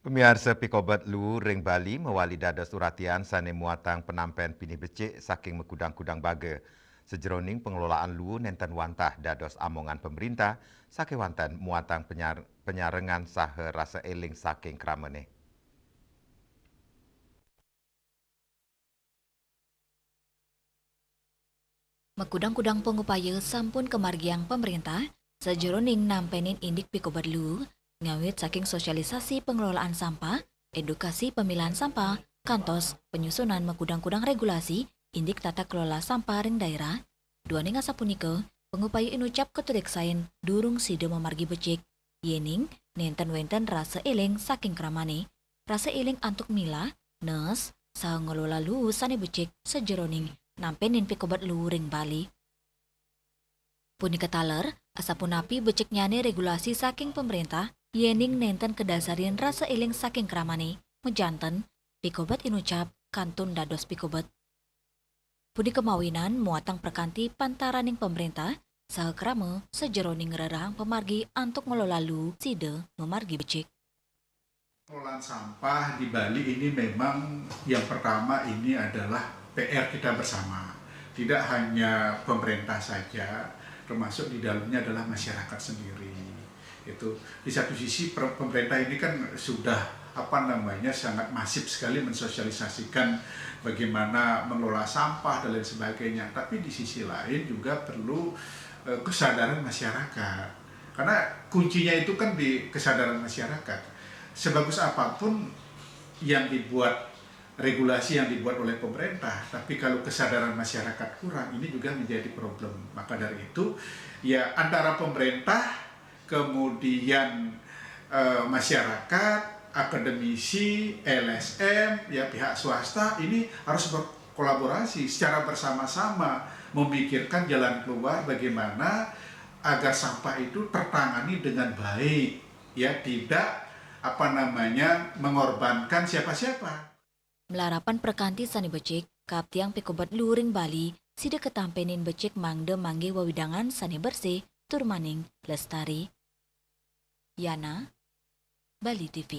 Pemirsa Pikobat Lu Ring Bali mewali dados uratian sane muatang penampen pini becik saking mekudang-kudang baga. Sejeroning pengelolaan Lu nenten wantah dados amongan pemerintah saking wanten muatang penyarengan saha rasa eling saking kramene. Mekudang-kudang pengupaya sampun kemargiang pemerintah, sejeroning nampenin indik Pikobat Lu, ngawit saking sosialisasi pengelolaan sampah, edukasi pemilahan sampah, kantos, penyusunan mekudang-kudang regulasi, indik tata kelola sampah ring daerah, duaning asapunike, pengupaya inucap keturik sain durung side memargi becik, yening, nenten wenten rasa eling saking kramane, rasa eling antuk mila, nes, saha ngelola lu sane becik sejeroning nampenin Pikobat Lu ring Bali. Punika taler, asapun api becek nyane regulasi saking pemerintah, yening nenten kedasarin rasa eling saking kramane, mejanten, Pikobat inucap kantun dados Pikobat. Pudi kemawinan muatang perkanti pantaraning pemerintah, saha krama sejeroning rerahang pemargi antuk ngelola lu side memargi becek. Pengelolaan sampah di Bali ini memang yang pertama ini adalah PR kita bersama. Tidak hanya pemerintah saja, termasuk di dalamnya adalah masyarakat sendiri. Itu di satu sisi pemerintah ini kan sudah sangat masif sekali mensosialisasikan bagaimana mengelola sampah dan lain sebagainya. Tapi di sisi lain juga perlu kesadaran masyarakat. Karena kuncinya itu kan di kesadaran masyarakat. Sebagus apapun yang dibuat, regulasi yang dibuat oleh pemerintah, tapi kalau kesadaran masyarakat kurang, ini juga menjadi problem. Maka dari itu, ya antara pemerintah, kemudian masyarakat, akademisi, LSM, ya pihak swasta, ini harus berkolaborasi secara bersama-sama, memikirkan jalan keluar bagaimana agar sampah itu tertangani dengan baik, ya tidak mengorbankan siapa-siapa. Melarapan perkanti sani becek, kaptiang Pikobat Lu ring Bali, sida ketampenin becek mangde mangge wawidangan sani bersih, turmaning lestari. Yana, Bali TV.